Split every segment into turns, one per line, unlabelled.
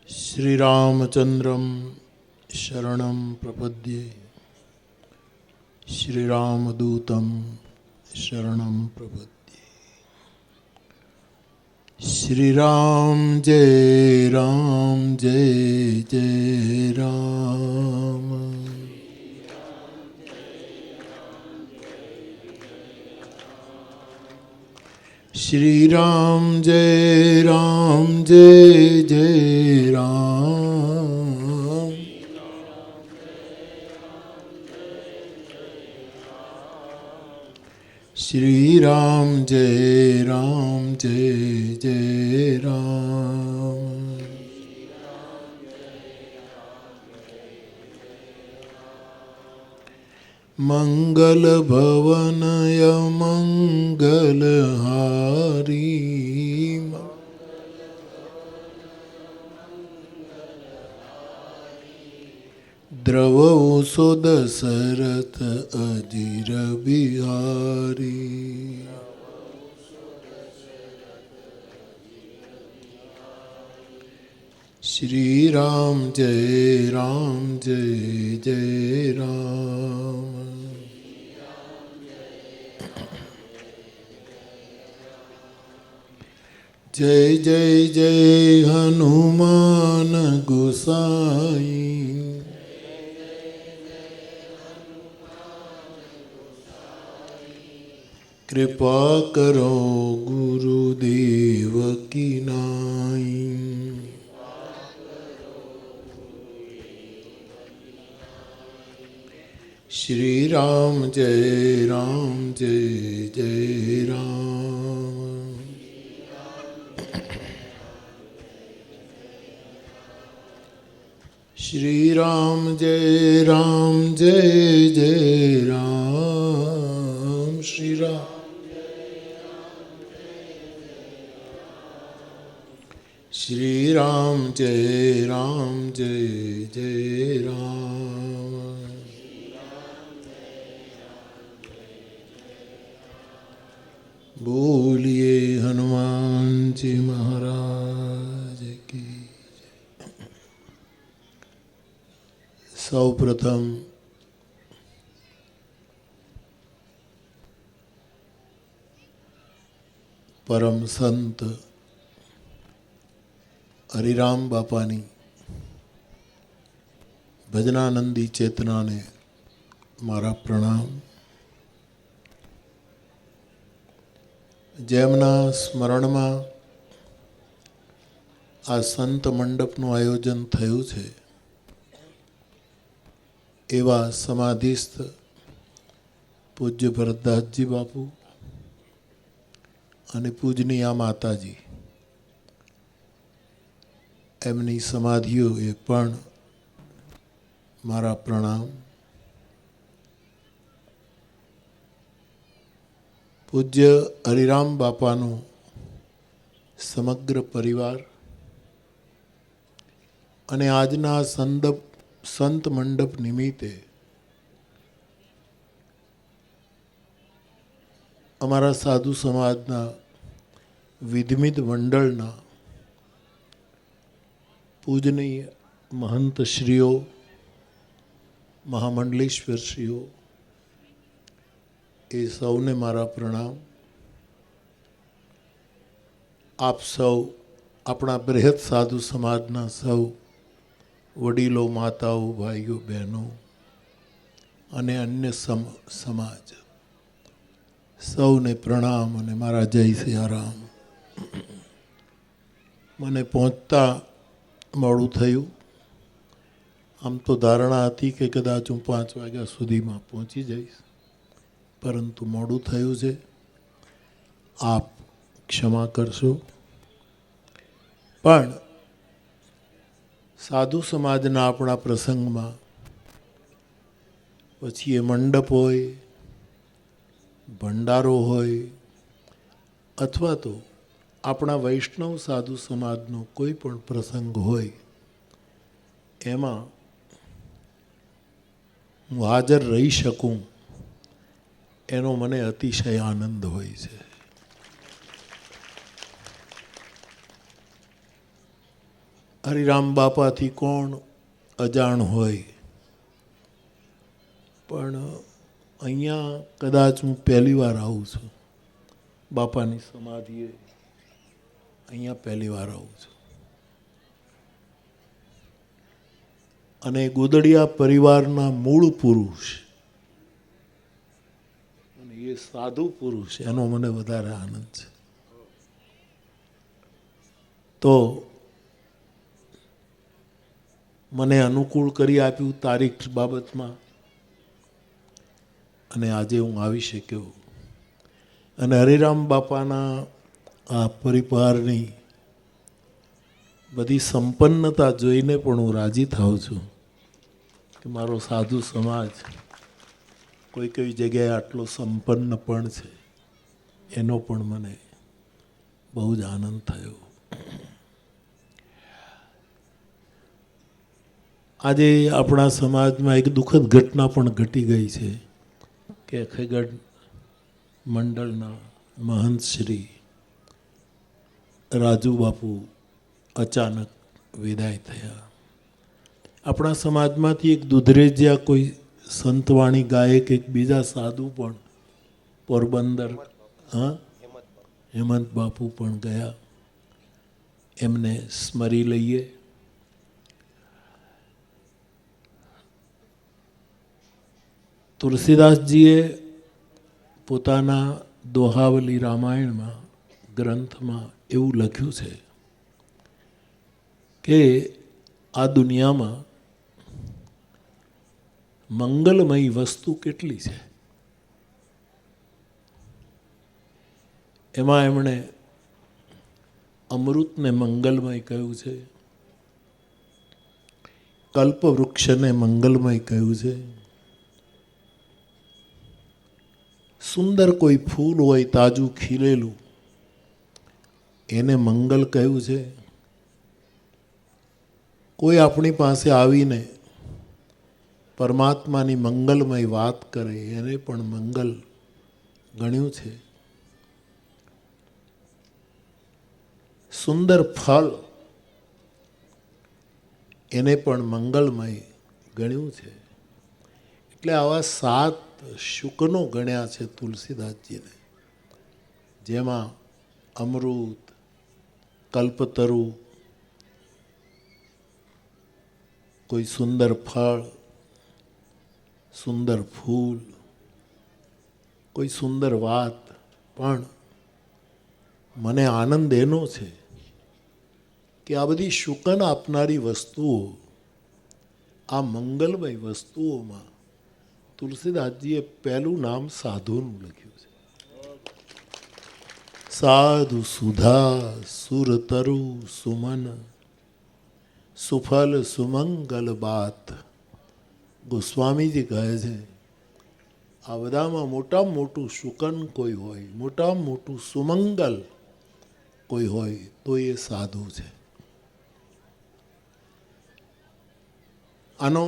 श्रीरामचन्द्रं शरणं प्रपद्ये श्रीरामदूतं शरणं प्रपद्ये। श्रीराम जय जय राम। श्रीराम जय जय राम। श्रीराम जय जय राम। मंगल भवनय मंगलहारी। द्रवौ दशरथ अजीर बिहारी। श्रीराम जय जय राम। जय जय हनुमान गोसाई। कृपा करो गुरुदेव की नाई। श्री राम जय जय राम। श्री राम जय जय राम। श्री राम श्री राम जय जय राम। बोलिए हनुमान जी महाराज की। सौप्रथम परम संत हरिराम बापानी भजनानंदी चेतना ने मारा प्रणाम। જેમના સ્મરણમાં આ સંત મંડપનું આયોજન થયું છે એવા સમાધિસ્થ પૂજ્ય ભરતદાસજી બાપુ અને પૂજનીયા માતાજી, એમની સમાધિઓએ પણ મારા પ્રણામ। પૂજ્ય હરિરામ બાપાનો સમગ્ર પરિવાર અને આજના સંત મંડપ નિમિત્તે અમારા સાધુ સમાજના વિધમિત મંડળના પૂજનીય મહંતશ્રીઓ, મહામંડલેશ્વરશ્રીઓ, એ સૌને મારા પ્રણામ। આપ સૌ આપણા બૃહદ સાધુ સમાજના સૌ વડીલો, માતાઓ, ભાઈઓ, બહેનો અને અન્ય સમાજ સૌને પ્રણામ અને મારા જય સિયારામ। મને પહોંચતા મોડું થયું। આમ તો ધારણા હતી કે કદાચ હું 5 વાગ્યા સુધીમાં પહોંચી જઈશ, પરંતુ મોડું થયું છે, આપ ક્ષમા કરશો। પણ સાધુ સમાજના આપણા પ્રસંગમાં પછી એ મંડપ હોય, ભંડારો હોય, અથવા તો આપણા વૈષ્ણવ સાધુ સમાજનો કોઈ પણ પ્રસંગ હોય, એમાં હું હાજર રહી શકું એનો મને અતિશય આનંદ હોય છે। હરિરામ બાપાથી કોણ અજાણ હોય, પણ અહીંયા કદાચ હું પહેલી વાર આવું છું. બાપાની સમાધિએ અહીંયા પહેલી વાર આવું છું. અને ગોદડિયા પરિવારના મૂળ પુરુષ અને એ સાધુ પુરુષ, એનો મને વધારે આનંદ છે. તો મને અનુકૂળ કરી આપ્યું તારીખ બાબતમાં, અને આજે હું આવી શક્યો. અને હરિરામ બાપાના આ પરિવારની બધી સંપન્નતા જોઈને પણ હું રાજી થાઉં છું કે મારો સાધુ સમાજ કોઈ કઈ જગ્યાએ આટલો સંપન્ન પણ છે, એનો પણ મને બહુ જ આનંદ થયો. આજે આપણા સમાજમાં એક દુઃખદ ઘટના પણ ઘટી ગઈ છે કે અખેગઢ મંડળના મહંત શ્રી રાજુ બાપુ અચાનક વિદાય થયા. આપણા સમાજમાંથી એક દુધરેજિયા કોઈ સંતવાણી ગાયક એક બીજા સાધુ પણ પોરબંદર, હેમંત બાપુ પણ ગયા. એમને સ્મરી લઈએ. તુલસીદાસજીએ પોતાના દોહાવલી રામાયણમાં ગ્રંથમાં એવું લખ્યું છે કે આ દુનિયામાં મંગલમય વસ્તુ કેટલી છે. એમાં એમણે અમૃતને મંગલમય કહ્યું છે, કલ્પવૃક્ષને મંગલમય કહ્યું છે, સુંદર કોઈ ફૂલ હોય તાજું ખીલેલું એને મંગલ કહ્યું છે, કોઈ આપણી પાસે આવીને પરમાત્માની મંગલમય વાત કરે એને પણ મંગલ ગણ્યું છે. સુંદર ફળ એને પણ મંગલમય ગણ્યું છે. એટલે આવા 7 શુકનો ગણ્યા છે તુલસીદાસજીને, જેમાં અમૃત, કલ્પતરુ, કોઈ સુંદર ફળ, સુંદર ફૂલ, કોઈ સુંદર વાત. પણ મને આનંદ એનો છે કે આ બધી શુકન આપનારી વસ્તુઓ, આ મંગલમય વસ્તુઓમાં તુલસીદાસજીએ પહેલું નામ સાધુનું લખ્યું છે. સાધુ સુધા સુરતરુ સુમન સુફલ સુમંગલ બાત. ગોસ્વામીજી કહે છે આ બધામાં મોટામાં મોટું શુકન કોઈ હોય, મોટામાં મોટું સુમંગલ કોઈ હોય તો એ સાધુ છે. આનો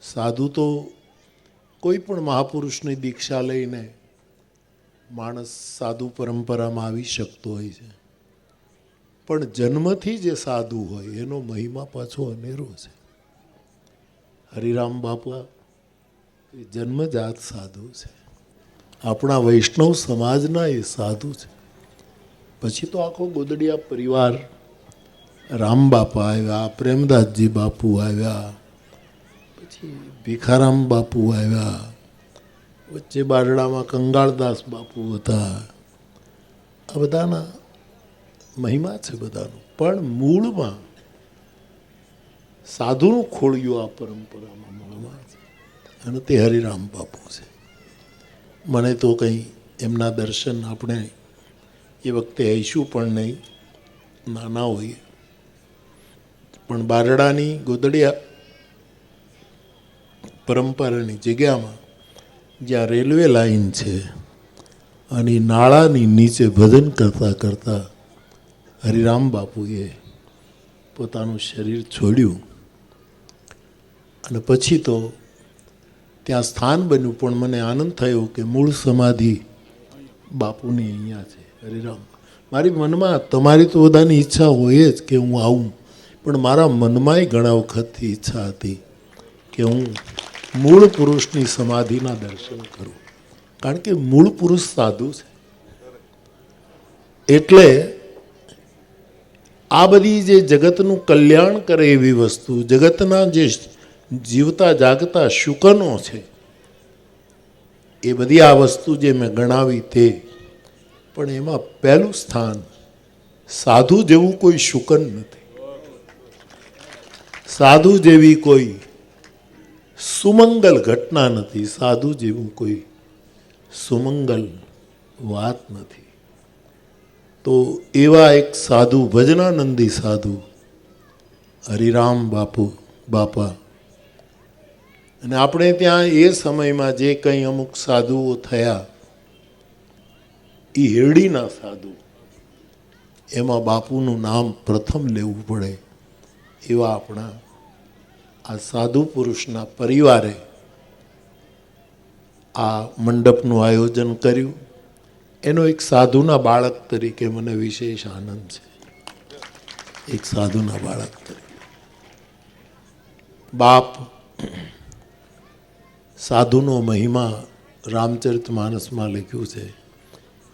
સાધુ તો કોઈ પણ મહાપુરુષની દીક્ષા લઈને માણસ સાધુ પરંપરામાં આવી શકતો હોય છે, પણ જન્મથી જે સાધુ હોય એનો મહિમા પાછો અનેરો છે. હરિરામ બાપા એ જન્મજાત સાધુ છે. આપણા વૈષ્ણવ સમાજના એ સાધુ છે. પછી તો આખો ગોદડિયા પરિવાર, રામ બાપા આવ્યા, પ્રેમદાસજી બાપુ આવ્યા, પછી ભીખારામ બાપુ આવ્યા, વચ્ચે બારડામાં કંગાળદાસ બાપુ હતા. આ બધાના મહિમા છે બધાનું, પણ મૂળમાં સાધુનું ખોળિયું આ પરંપરામાં મૂળમાં છે, અને તે હરિરામ બાપુ છે. મને તો કંઈ એમના દર્શન આપણે એ વખતે આવીશું પણ નહીં, નાના હોઈએ. પણ બારડાની ગોદડિયા પરંપરાની જગ્યામાં જ્યાં રેલવે લાઈન છે અને નાળાની નીચે ભજન કરતાં કરતાં હરિરામ બાપુએ પોતાનું શરીર છોડ્યું. અને પછી તો ત્યાં સ્થાન બન્યું. પણ મને આનંદ થયો કે મૂળ સમાધિ બાપુની અહીંયા છે. હરિરામ મારી મનમાં તમારી તો બધાની ઈચ્છા હોય જ કે હું આવું, પણ મારા મનમાંય ઘણા વખતથી ઈચ્છા હતી કે હું મૂળ પુરુષની સમાધિના દર્શન કરું, કારણ કે મૂળ પુરુષ સાધુ છે. એટલે આ બધી જે જગતનું કલ્યાણ કરે એવી વસ્તુ, જગતના જે જીવતા જાગતા શુકનો છે, એ બધી આ વસ્તુ જે મેં ગણાવી તે, પણ એમાં પહેલું સ્થાન સાધુ જેવું કોઈ શુકન નથી, સાધુ જેવી કોઈ સુમંગલ ઘટના નથી, સાધુ જેવું કોઈ સુમંગલ વાત નથી. તો એવા એક સાધુ, ભજનાનંદી સાધુ હરિરામ બાપા, અને આપણે ત્યાં એ સમયમાં જે કંઈ અમુક સાધુઓ થયા એ હેરડીના સાધુ, એમાં બાપુનું નામ પ્રથમ લેવું પડે એવા આપણા આ સાધુ પુરુષના પરિવારે આ મંડપનું આયોજન કર્યું. એનો એક સાધુના બાળક તરીકે મને વિશેષ આનંદ છે. એક સાધુના બાળક તરીકે બાપ સાધુનો મહિમા રામચરિતમાનસમાં લખ્યું છે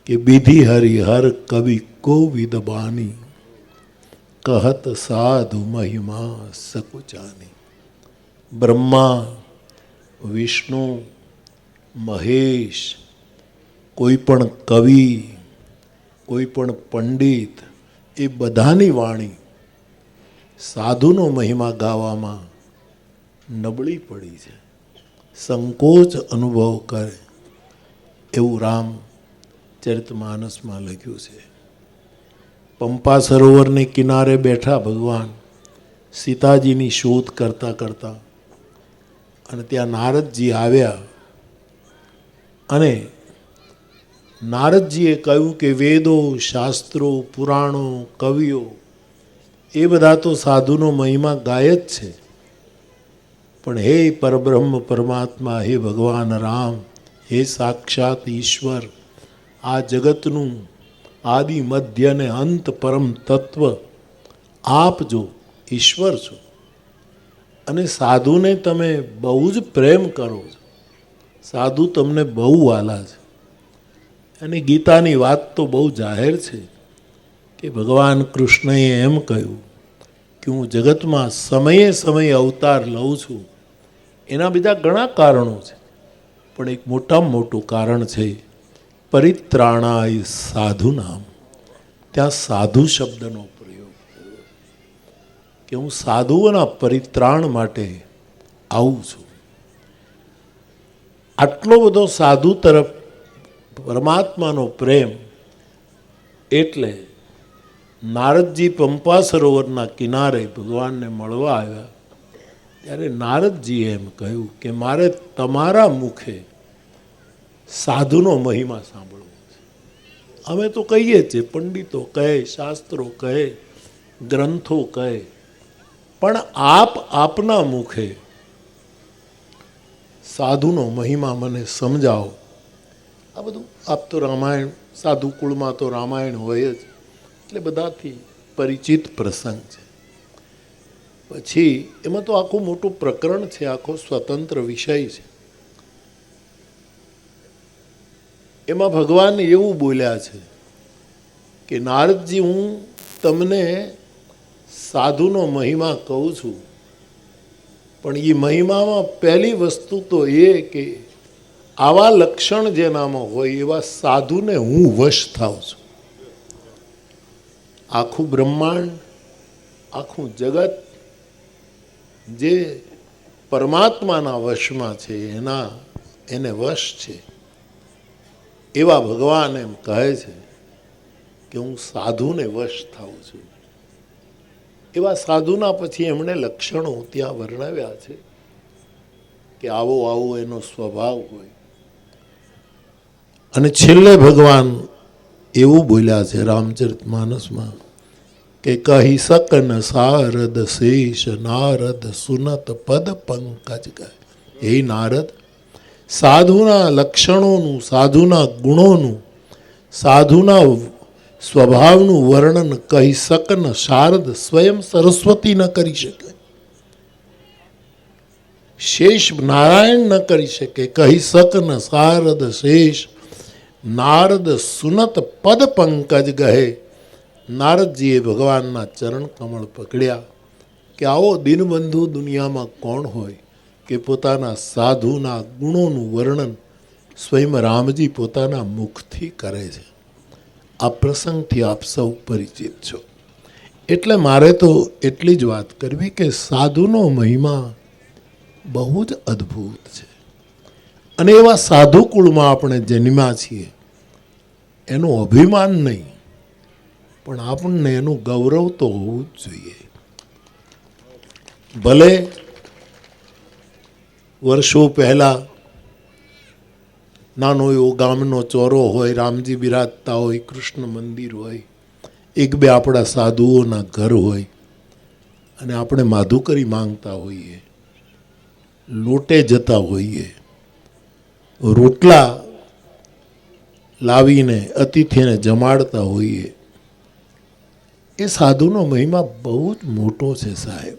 કે વિધિ હરિહર કવિ કોવિદ બાની, કહત સાધુ મહિમા સકુચાની. બ્રહ્મા, વિષ્ણુ, મહેશ, કોઈ પણ કવિ, કોઈ પણ પંડિત, એ બધાની વાણી સાધુનો મહિમા ગાવામાં નબળી પડી છે, સંકોચ અનુભવ કરે એવું રામચરિતમાનસમાં લખ્યું છે. પંપા સરોવરને કિનારે બેઠા ભગવાન સીતાજીની શોધ કરતા કરતા, અને ત્યાં નારદજી આવ્યા, અને નારદજીએ કહ્યું કે વેદો, શાસ્ત્રો, પુરાણો, કવિઓ એ બધા તો સાધુનો મહિમા ગાય જ છે, પણ હે પરબ્રહ્મ પરમાત્મા, હે ભગવાન રામ, હે સાક્ષાત ઈશ્વર, આ જગતનું આદિ મધ્ય અને અંત પરમ તત્વ આપ જો ઈશ્વર છો, અને સાધુને તમે બહુ જ પ્રેમ કરો છો, સાધુ તમને બહુ વાલા છે. અને ગીતાની વાત તો બહુ જાહેર છે કે ભગવાન કૃષ્ણએ એમ કહ્યું કે હું જગતમાં સમયે સમયે અવતાર લઉં છું. એના બીજા ઘણા કારણો છે, પણ એક મોટામાં મોટું કારણ છે પરિત્રાણાય સાધુ નામ. ત્યાં સાધુ શબ્દનો પ્રયોગ થયો કે હું સાધુઓના પરિત્રાણ માટે આવું છું. આટલો બધો સાધુ તરફ પરમાત્માનો પ્રેમ, એટલે નારદજી પંપા સરોવરના કિનારે ભગવાનને મળવા આવ્યા ત્યારે નારદજીએ એમ કહ્યું કે મારે તમારા મુખે સાધુનો મહિમા સાંભળવો છે. અમે તો કહીએ છીએ, પંડિતો કહે, શાસ્ત્રો કહે, ગ્રંથો કહે, પણ આપના મુખે સાધુનો મહિમા મને સમજાવો. આ બધું આપ તો રામાયણ, સાધુ કુળમાં તો રામાયણ હોય જ, એટલે બધાથી પરિચિત પ્રસંગ છે. પછી એમાં તો આખું મોટું પ્રકરણ છે, આખો સ્વતંત્ર વિષય છે. એમાં ભગવાન એવું બોલ્યા છે કે નારદજી, હું તમને સાધુનો મહિમા કહું છું, પણ એ મહિમામાં પહેલી વસ્તુ તો એ કે આવા લક્ષણ જેનામાં હોય એવા સાધુને હું વશ થાઉં છું. આખું બ્રહ્માંડ, આખું જગત જે પરમાત્માના વશમાં છે, એને વશ છે. એવા ભગવાન એમ કહે છે કે હું સાધુને વશ થાઉં છું. એવા સાધુના પછી એમણે લક્ષણો ત્યાં વર્ણવ્યા છે કે આવો આવો એનો સ્વભાવ હોય. અને છેલ્લે ભગવાન એવું બોલ્યા છે રામચરિતમાનસમાં કે કહી શકન સારદ શેષ નારદ સુનત પદ પંકજ ગાય. હે નારદ, સાધુના લક્ષણોનું, સાધુના ગુણોનું, સાધુના સ્વભાવનું વર્ણન કહી શકન શારદ સ્વયં સરસ્વતી ન કરી શકે, શેષ નારાયણ ન કરી શકે. કહી શકન શારદ શેષ નારદ સુનત પદ પંકજ ગહે. નારદજીએ ભગવાનના ચરણ કમળ પકડ્યા કે આવો દિનબંધુ દુનિયામાં કોણ હોય કે પોતાના સાધુના ગુણોનું વર્ણન સ્વયં રામજી પોતાના મુખથી કરે છે. આ પ્રસંગથી આપ સૌ પરિચિત છો. એટલે મારે તો એટલી જ વાત કરવી કે સાધુનો મહિમા બહુ જ અદ્ભુત છે, અને એવા સાધુ કુળમાં આપણે જન્મ્યા છીએ એનું અભિમાન નહીં, પણ આપણને એનું ગૌરવ તો હોવું જ જોઈએ. ભલે વર્ષો પહેલાં નાનો એવો ગામનો ચોરો હોય, રામજી બિરાજતા હોય, કૃષ્ણ મંદિર હોય, એક બે આપણા સાધુઓના ઘર હોય, અને આપણે માધુકરી માંગતા હોઈએ, લોટે જતા હોઈએ, રોટલા લાવીને અતિથિને જમાડતા હોઈએ. એ સાધુનો મહિમા બહુ જ મોટો છે સાહેબ.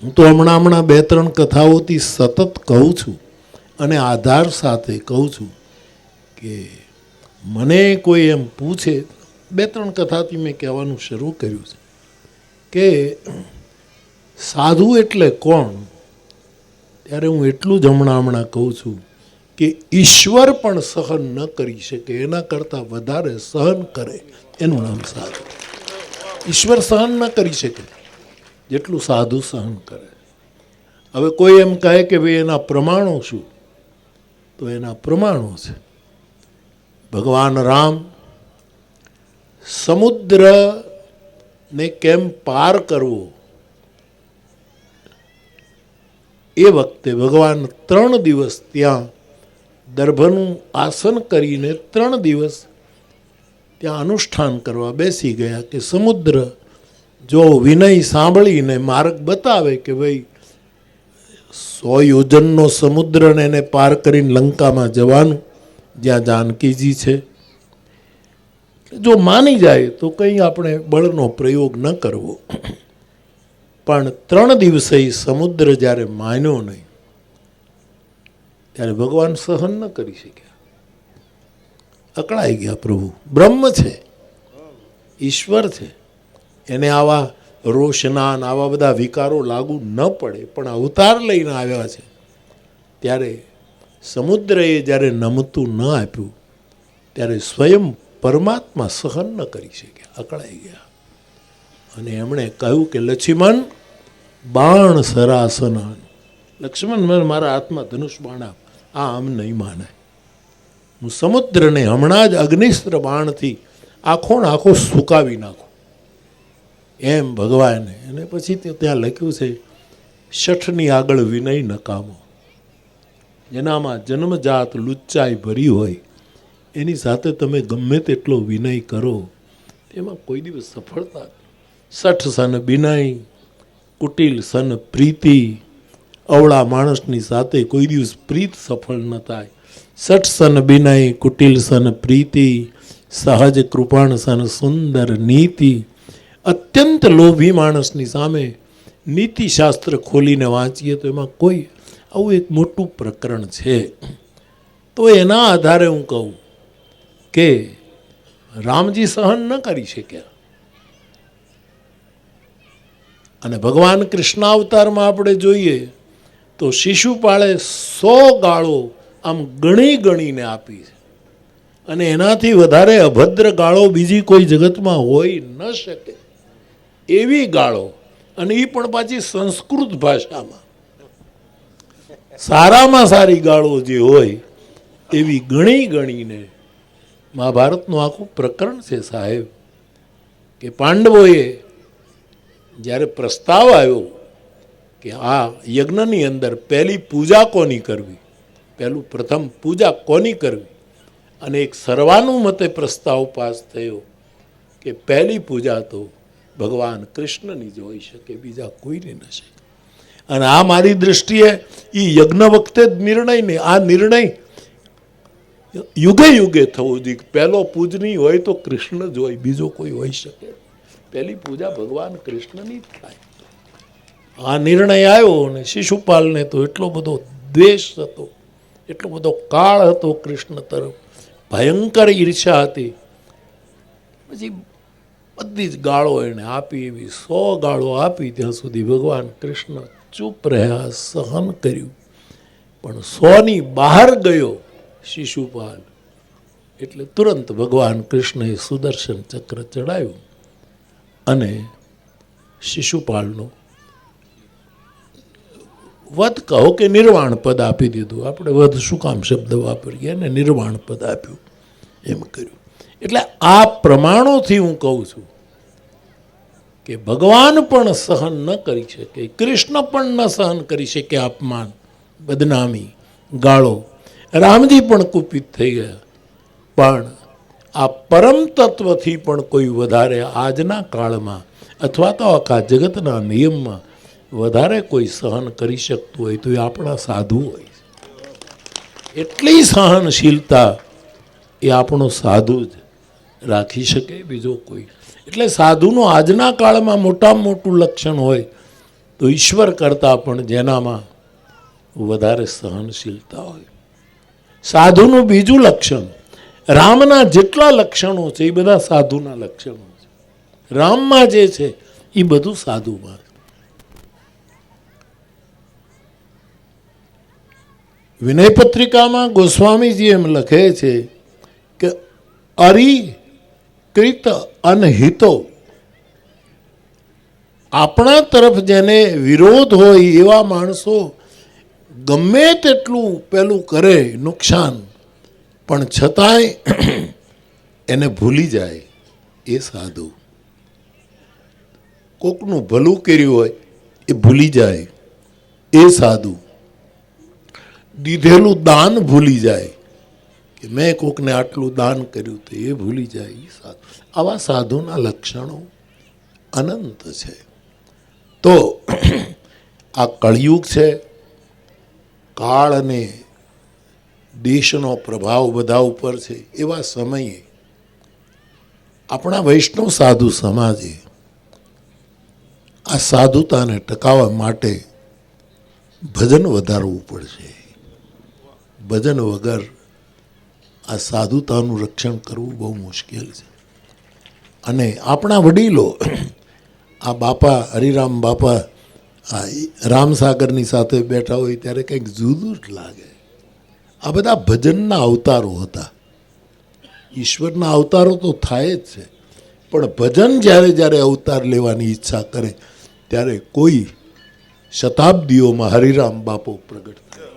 હું તો હમણાં 2-3 કથાઓથી સતત કહું છું અને આધાર સાથે કહું છું કે મને કોઈ એમ પૂછે, 2-3 કથાથી મેં કહેવાનું શરૂ કર્યું છે કે સાધુ એટલે કોણ, ત્યારે હું એટલું જ હમણાં કહું છું કે ઈશ્વર પણ સહન ન કરી શકે એના કરતાં વધારે સહન કરે એનું નામ સાધુ. ઈશ્વર સહન ન કરી શકે જેટલું સાધુ સહન કરે. હવે કોઈ એમ કહે કે ભાઈ એના પ્રમાણો શું, તો એના પ્રમાણો છે ભગવાન રામ સમુદ્રને કેમ પાર કરવો એ વખતે ભગવાન 3 દિવસ ત્યાં દર્ભનું આસન કરીને 3 દિવસ ત્યાં અનુષ્ઠાન કરવા બેસી ગયા કે સમુદ્ર જો વિનય સાંભળીને માર્ગ બતાવે કે ભાઈ 100 યોજનનો સમુદ્રને એને પાર કરીને લંકામાં જવાનું જ્યાં જાનકીજી છે, જો માની જાય તો કંઈ આપણે બળનો પ્રયોગ ન કરવો. પણ 3 દિવસે સમુદ્ર જ્યારે માન્યો નહીં ત્યારે ભગવાન સહન ન કરી શક્યા, અકળાઈ ગયા. પ્રભુ બ્રહ્મ છે, ઈશ્વર છે, એને આવા રોષના આવા બધા વિકારો લાગુ ન પડે, પણ અવતાર લઈને આવ્યા છે ત્યારે સમુદ્રએ જ્યારે નમતું ન આપ્યું ત્યારે સ્વયં પરમાત્મા સહન ન કરી શક્યા, અકળાઈ ગયા. અને એમણે કહ્યું કે લક્ષ્મણ બાણ સરાસના, લક્ષ્મણ મારા હાથમાં ધનુષ બાણ આપ. આમ નહીં માનાય, હું સમુદ્રને હમણાં જ અગ્નિસ્ત્ર બાણથી આખો સુકાવી નાખું એમ ભગવાને. અને પછી ત્યાં લખ્યું છે 6ની આગળ વિનય નકામો. જેનામાં જન્મજાત લુચ્ચાઈ ભરી હોય એની સાથે તમે ગમે તેટલો વિનય કરો એમાં કોઈ દિવસ સફળતા. 6 સન વિનય કુટિલ સન પ્રીતિ. અવળા માણસની સાથે કોઈ દિવસ પ્રીત સફળ ન થાય. 6 સન વિનય કુટિલ સન પ્રીતિ. સહજ કૃપાણ સન સુંદર નીતિ. અત્યંત લોભી માણસની સામે નીતિશાસ્ત્ર ખોલીને વાંચીએ તો એમાં કોઈ આવું એક મોટું પ્રકરણ છે. તો એના આધારે હું કહું કે રામજી સહન ન કરી શક્યા. અને ભગવાન કૃષ્ણ અવતારમાં આપણે જોઈએ તો શિશુપાળે 100 ગાળો આમ ગણીને આપી છે, અને એનાથી વધારે અભદ્ર ગાળો બીજી કોઈ જગતમાં હોઈ ન શકે એવી ગાળો, અને એ પણ પાછી સંસ્કૃત ભાષામાં સારામાં સારી ગાળો જે હોય એવી ગણીને મહાભારતનું આખું પ્રકરણ છે સાહેબ. કે પાંડવોએ જ્યારે પ્રસ્તાવ આવ્યો કે આ યજ્ઞની અંદર પહેલી પૂજા કોની કરવી, પ્રથમ પૂજા કોની કરવી, અને એક સર્વાનુમતે પ્રસ્તાવ પાસ થયો કે પહેલી પૂજા તો ભગવાન કૃષ્ણની જ હોઈ શકે, બીજા કોઈની ન શકે. અને આ મારી દૃષ્ટિએ એ યજ્ઞ વખતે જ નિર્ણય નહીં, આ નિર્ણય યુગે યુગે થવું જોઈએ. પહેલો પૂજનીય હોય તો કૃષ્ણ જ હોય, બીજો કોઈ હોઈ શકે. પહેલી પૂજા ભગવાન કૃષ્ણની જ થાય. આ નિર્ણય આવ્યો અને શિશુપાલને તો એટલો બધો દ્વેષ હતો, એટલો બધો કાળ હતો કૃષ્ણ તરફ, ભયંકર ઈર્ષા હતી. પછી બધી જ ગાળો એને આપી, એવી 100 ગાળો આપી. ત્યાં સુધી ભગવાન કૃષ્ણ ચૂપ રહ્યા, સહન કર્યું. પણ 100ની બહાર ગયો શિશુપાલ એટલે તુરંત ભગવાન કૃષ્ણએ સુદર્શન ચક્ર ચડાવ્યું અને શિશુપાલનો વધ કહો કે નિર્વાણ પદ આપી દીધું. આપણે વધ શું કામ શબ્દ વાપરીએ ને, નિર્વાણ પદ આપ્યું, એમ કર્યું. એટલે આ પ્રમાણોથી હું કહું છું કે ભગવાન પણ સહન ન કરી શકે, કૃષ્ણ પણ ન સહન કરી શકે અપમાન, બદનામી, ગાળો. રામજી પણ કુપિત થઈ ગયા. પણ આ પરમ તત્વથી પણ કોઈ વધારે આજના કાળમાં અથવા તો આખા જગતના નિયમમાં વધારે કોઈ સહન કરી શકતું હોય તો એ આપણા સાધુ હોય. એટલી સહનશીલતા એ આપણો સાધુ જ રાખી શકે, બીજો કોઈ. એટલે સાધુનું આજના કાળમાં મોટામાં મોટું લક્ષણ હોય તો ઈશ્વર કરતાં પણ જેનામાં વધારે સહનશીલતા હોય. સાધુનું બીજું લક્ષણ, રામના જેટલા લક્ષણો છે એ બધા સાધુના લક્ષણો છે. રામમાં જે છે એ બધું સાધુમાં. વિનય પત્રિકામાં ગોસ્વામીજી એમ લખે છે કે અરિકૃત અનહિતો, આપણા તરફ જેને વિરોધ હોય એવા માણસો ગમે તેટલું પેલું કરે નુકસાન, પણ છતાંય એને ભૂલી જાય એ સાધુ. કોકનું ભલું કર્યું હોય એ ભૂલી જાય એ સાધુ. દીધેલું દાન ભૂલી જાય કે મેં કોકને આટલું દાન કર્યું તો એ ભૂલી જાય એ સાધુ. આવા સાધુના લક્ષણો અનંત છે. તો આ કળિયુગ છે, કાળ અને દેશનો પ્રભાવ બધા ઉપર છે. એવા સમયે આપણા વૈષ્ણવ સાધુ સમાજે આ સાધુતાને ટકાવવા માટે ભજન વધારવું પડશે. ભજન વગર આ સાધુતાનું રક્ષણ કરવું બહુ મુશ્કેલ છે. અને આપણા વડીલો, આ બાપા હરિરામ બાપા આ રામસાગરની સાથે બેઠા હોય ત્યારે કંઈક જુદું જ લાગે. આ બધા ભજનના અવતારો હતા. ઈશ્વરના અવતારો તો થાય જ છે, પણ ભજન જ્યારે જ્યારે અવતાર લેવાની ઈચ્છા કરે ત્યારે કોઈ શતાબ્દીઓમાં હરિરામ બાપો પ્રગટ થાય.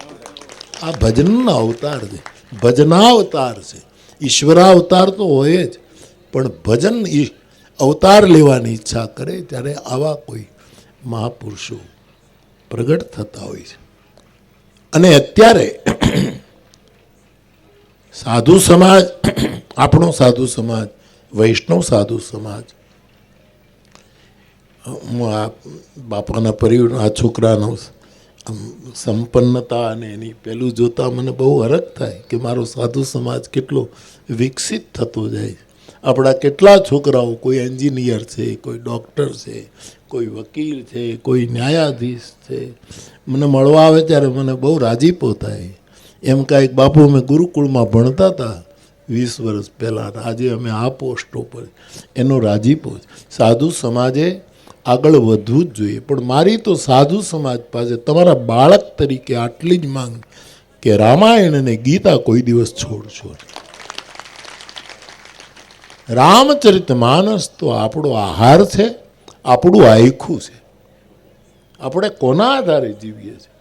આ ભજનના અવતાર છે, ભજનાવતાર છે. ઈશ્વરાવતાર તો હોય જ, પણ ભજન અવતાર લેવાની ઈચ્છા કરે ત્યારે આવા કોઈ મહાપુરુષો પ્રગટ થતા હોય છે. અને અત્યારે સાધુ સમાજ, આપણો સાધુ સમાજ, વૈષ્ણવ સાધુ સમાજ, હું આ બાપાના પરિવાર, આ છોકરાનો સંપન્નતા અને એની પેલું જોતા મને બહુ હરખ થાય કે મારો સાધુ સમાજ કેટલો વિકસિત થતો જાય. આપણા કેટલા છોકરાઓ, કોઈ એન્જિનિયર છે, કોઈ ડૉક્ટર છે, કોઈ વકીલ છે, કોઈ ન્યાયાધીશ છે. મને મળવા આવે ત્યારે મને બહુ રાજીપો થાય. એમ કાંઈક બાપુ અમે ગુરુકુળમાં ભણતા હતા 20 વર્ષ પહેલાં, આજે અમે આ પોસ્ટો પર, એનો રાજીપો. સાધુ સમાજે આગળ વધવું જ જોઈએ. પણ મારી તો સાધુ સમાજ પાસે તમારા બાળક તરીકે આટલી જ માંગ કે રામાયણ અને ગીતા કોઈ દિવસ છોડશો નહીં. રામચરિત માનસ તો આપણો આહાર છે, આપણું આયખું છે. આપણે કોના આધારે જીવીએ છીએ?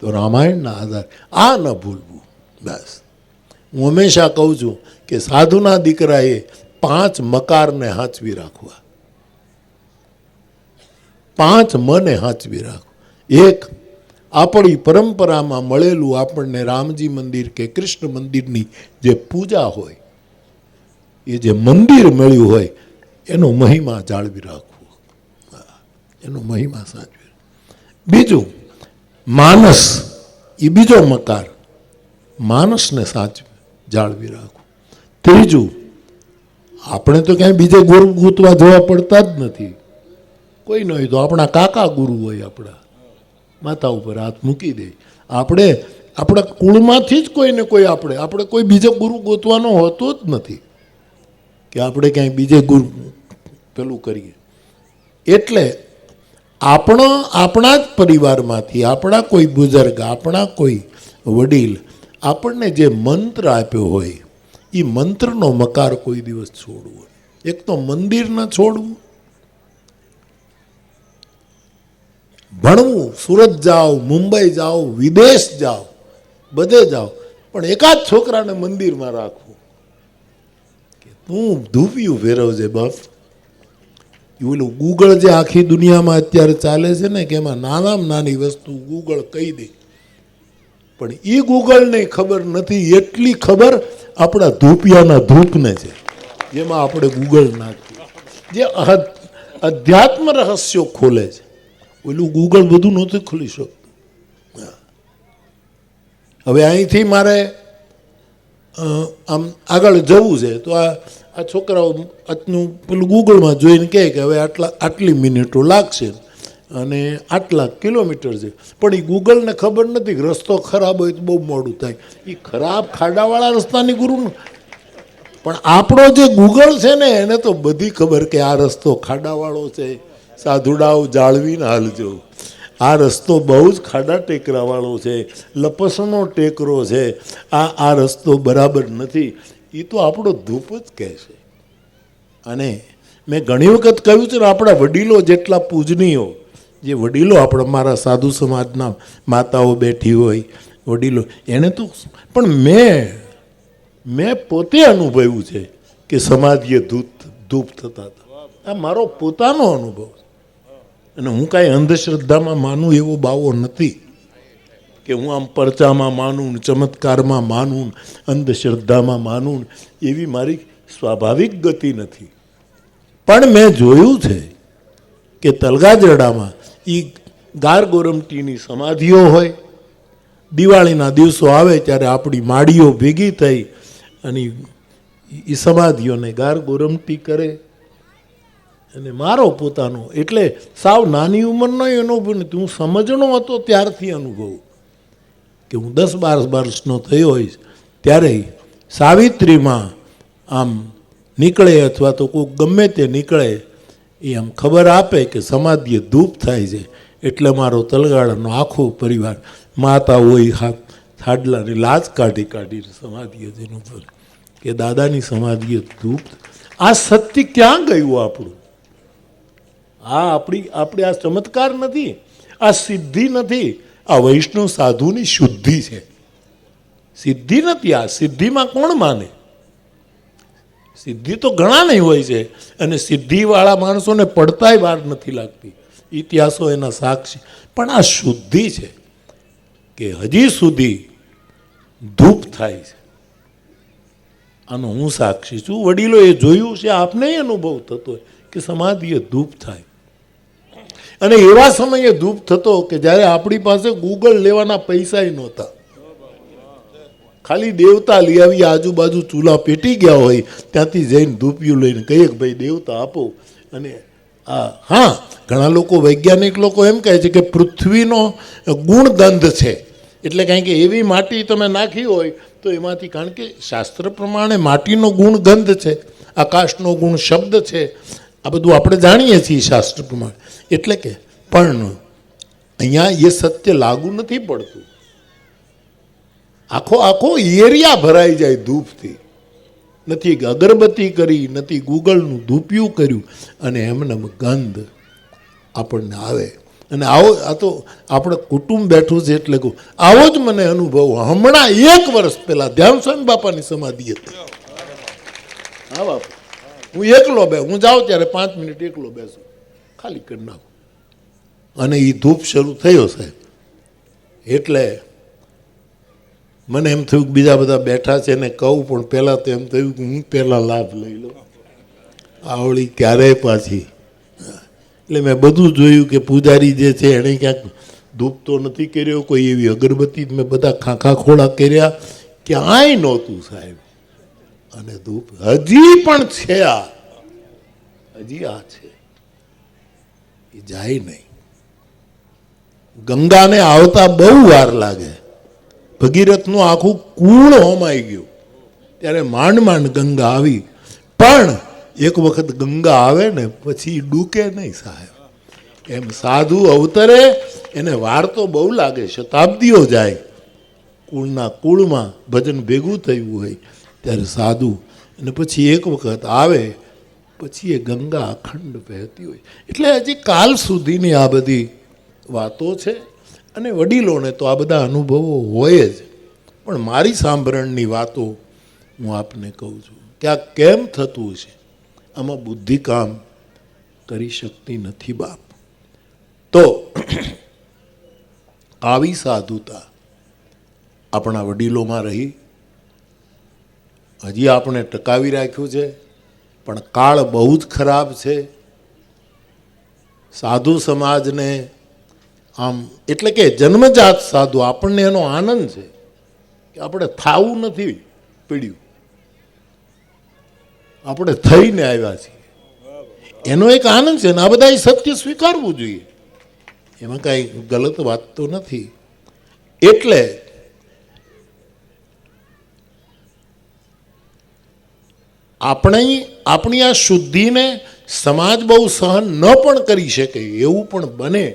તો રામાયણના આધારે. આ ન ભૂલવું. બસ હું હંમેશા કહું છું કે સાધુના દીકરાએ 5 મકારને હાંચવી રાખવા, 5 મને હાંચવી રાખવા. એક, આપણી પરંપરામાં મળેલું આપણને રામજી મંદિર કે કૃષ્ણ મંદિરની જે પૂજા હોય, એ જે મંદિર મળ્યું હોય એનો મહિમા જાળવી રાખવો, એનો મહિમા સાચવી. બીજું, માનસ, એ બીજો મકાર, માનસને જાળવી રાખવું. ત્રીજું, આપણે તો ક્યાંય બીજે ગુરુ ગૂંથવા જવા પડતા જ નથી. કોઈ ન હોય તો આપણા કાકા ગુરુ હોય, આપણા માથા ઉપર હાથ મૂકી દે. આપણે આપણા કુળમાંથી જ કોઈને કોઈ આપણે કોઈ બીજો ગુરુ ગોતવાનો હોતો જ નથી કે આપણે ક્યાંય બીજે ગુરુ પેલું કરીએ. એટલે આપણા જ પરિવારમાંથી આપણા કોઈ બુઝુર્ગ, આપણા કોઈ વડીલ આપણને જે મંત્ર આપ્યો હોય એ મંત્રનો મકાર કોઈ દિવસ છોડવો. એક તો મંદિર ન છોડવું, ભણવું, સુરત જાઓ, મુંબઈ જાઓ, વિદેશ જાઓ, બધે જાઓ, પણ એકાદ છોકરાને મંદિરમાં રાખવું કે તું ધૂપિયું ફેરવજે બાપ. ઓલું ગૂગલ જે આખી દુનિયામાં અત્યારે ચાલે છે ને કે એમાં નાનામાં નાની વસ્તુ ગૂગળ કહી દે, પણ એ ગૂગલને ખબર નથી એટલી ખબર આપણા ધૂપિયાના ધૂપને છે, જેમાં આપણે ગૂગલ નાખીએ, જે અધ્યાત્મ રહસ્યો ખોલે છે. ઓલું ગૂગલ બધું નહોતું ખોલી શકતું. હવે અહીંથી મારે આમ આગળ જવું છે તો આ છોકરાઓ આજનું પેલું ગૂગલમાં જોઈને કહે કે હવે આટલી મિનિટો લાગશે અને આટલા કિલોમીટર છે, પણ એ ગૂગલને ખબર નથી કે રસ્તો ખરાબ હોય તો બહુ મોડું થાય. એ ખરાબ ખાડાવાળા રસ્તાની ગુરુ, પણ આપણો જે ગૂગલ છે ને એને તો બધી ખબર કે આ રસ્તો ખાડાવાળો છે, સાધુડાઓ જાળવીને હાલજો, આ રસ્તો બહુ જ ખાડા ટેકરાવાળો છે, લપસણો ટેકરો છે, આ રસ્તો બરાબર નથી. એ તો આપણો ધૂપ જ કહે છે. અને મેં ઘણી વખત કહ્યું છે ને, આપણા વડીલો જેટલા પૂજનીયો, જે વડીલો આપણા મારા સાધુ સમાજના માતાઓ બેઠી હોય, વડીલો, એને તો પણ મેં પોતે અનુભવ્યું છે કે સમાધિએ ધૂપ થતા હતા. આ મારો પોતાનો અનુભવ છે. અને હું કાંઈ અંધશ્રદ્ધામાં માનું એવો બાવો નથી કે હું આમ પરચામાં માનું, ચમત્કારમાં માનું, અંધશ્રદ્ધામાં માનું, એવી મારી સ્વાભાવિક ગતિ નથી. પણ મેં જોયું છે કે તલગાજરડામાં એ ગારગોરમટીની સમાધિઓ હોય, દિવાળીના દિવસો આવે ત્યારે આપણી માળીઓ ભેગી થઈ અને એ સમાધિઓને ગારગોરમટી કરે. અને મારો પોતાનો, એટલે સાવ નાની ઉંમરનો અનુભવ નથી, હું સમજણો હતો ત્યારથી અનુભવ કે હું 10-12 વર્ષનો થયો હોઈશ ત્યારે સાવિત્રીમાં આમ નીકળે અથવા તો કોઈ ગમે તે નીકળે એ આમ ખબર આપે કે સમાધિએ ધૂપ થાય છે, એટલે મારો તલગાળાનો આખો પરિવાર, માતા હોય થાડલાની લાજ કાઢી સમાધિએ જેનું કે દાદાની સમાધિએ ધૂપ. આ સત્ય ક્યાં ગયું આપણું? આ આપણી આ ચમત્કાર નથી, આ સિદ્ધિ નથી, આ વૈષ્ણવ સાધુની શુદ્ધિ છે, સિદ્ધિ નથી. આ સિદ્ધિમાં કોણ માને? સિદ્ધિ તો ઘણા નહીં હોય છે, અને સિદ્ધિવાળા માણસોને પડતાય વાર નથી લાગતી, ઇતિહાસો એના સાક્ષી. પણ આ શુદ્ધિ છે કે હજી સુધી ધૂપ થાય છે, આનો હું સાક્ષી છું. વડીલો એ જોયું છે, આપને અનુભવ થતો હોય કે સમાધિએ ધૂપ થાય. અને એવા સમયે ધૂપ થતો કે જ્યારે આપણી પાસે ગૂગલ લેવાના પૈસા નહોતા, ખાલી દેવતા લઈ આવી, આજુબાજુ ચૂલા પેટી ગયા હોય ત્યાંથી જઈને ધૂપિયું લઈને કહીએ કે ભાઈ દેવતા આપો. અને હા, ઘણા લોકો, વૈજ્ઞાનિક લોકો એમ કહે છે કે પૃથ્વીનો ગુણગંધ છે, એટલે કારણ કે એવી માટી તમે નાખી હોય તો એમાંથી, કારણ કે શાસ્ત્ર પ્રમાણે માટીનો ગુણ ગંધ છે, આકાશનો ગુણ શબ્દ છે, આ બધું આપણે જાણીએ છીએ શાસ્ત્ર પ્રમાણે. એટલે કે પણ અહીંયા એ સત્ય લાગુ નથી પડતું. આખો એરિયા ભરાઈ જાય ધૂપથી. નથી અગરબત્તી કરી, નથી ગૂગલનું ધૂપિયું કર્યું, અને એમને ગંધ આપણને આવે. અને આ તો આપણે કુટુંબ બેઠું છે એટલે કહું, આવો જ મને અનુભવ હમણાં 1 વર્ષ પહેલા ધ્યાનસ્વામી બાપાની સમાધિ હતી. હા બાપા, હું એકલો હું જાઉં ત્યારે 5 મિનિટ એકલો બેસું, ખાલી કરી નાખું, અને એ ધૂપ શરૂ થયો સાહેબ. એટલે મને એમ થયું કે બીજા બધા બેઠા છે ને કહું, પણ પહેલાં તો એમ થયું કે હું પહેલાં લાભ લઈ લઉં, આવડી ક્યારેય પાછી. એટલે મેં બધું જોયું કે પૂજારી જે છે એણે ક્યાંક ધૂપ તો નથી કર્યો, કોઈ એવી અગરબત્તી, મેં બધા ખાખા ખોળા કર્યા, ક્યાંય નહોતું સાહેબ. અને ધૂપ હજી પણ છે, હજી આ છે, એ જાય નહીં. ગંગાને આવતા બહુ વાર લાગે. ભગીરથનું આખું કુળ હોમાઈ ગયું ત્યારે માંડ માંડ ગંગા આવી. પણ એક વખત ગંગા આવે ને પછી ડૂકે નહીં સાહેબ. એમ સાધુ અવતરે એને વાર તો બહુ લાગે, શતાબ્દીઓ જાય. કુળના કુળમાં ભજન ભેગું થયું હોય ત્યારે સાધુ, અને પછી એક વખત આવે પછી એ ગંગા અખંડ વહેતી હોય. એટલે હજી કાલ સુધીની આ બધી વાતો છે. અને વડીલોને તો આ બધા અનુભવો હોય જ. પણ મારી સાંભળણની વાતો હું આપને કહું છું કે આ કેમ થતું છે. આમાં બુદ્ધિ કામ કરી શકતી નથી બાપ. તો આવી સાધુતા આપણા વડીલોમાં રહી, હજી આપણે ટકાવી રાખ્યું છે. પણ કાળ બહુ જ ખરાબ છે. સાધુ સમાજને આમ એટલે કે જન્મજાત સાધુ, આપણને એનો આનંદ છે કે આપણે થાવું નથી પીડ્યું, આપણે થઈને આવ્યા છીએ, એનો એક આનંદ છે. ને આ બધા સત્ય સ્વીકારવું જોઈએ, એમાં કાંઈ ગલત વાત તો નથી. એટલે આપણી આ શુદ્ધિને સમાજ બહુ સહન ન પણ કરી શકે એવું પણ બને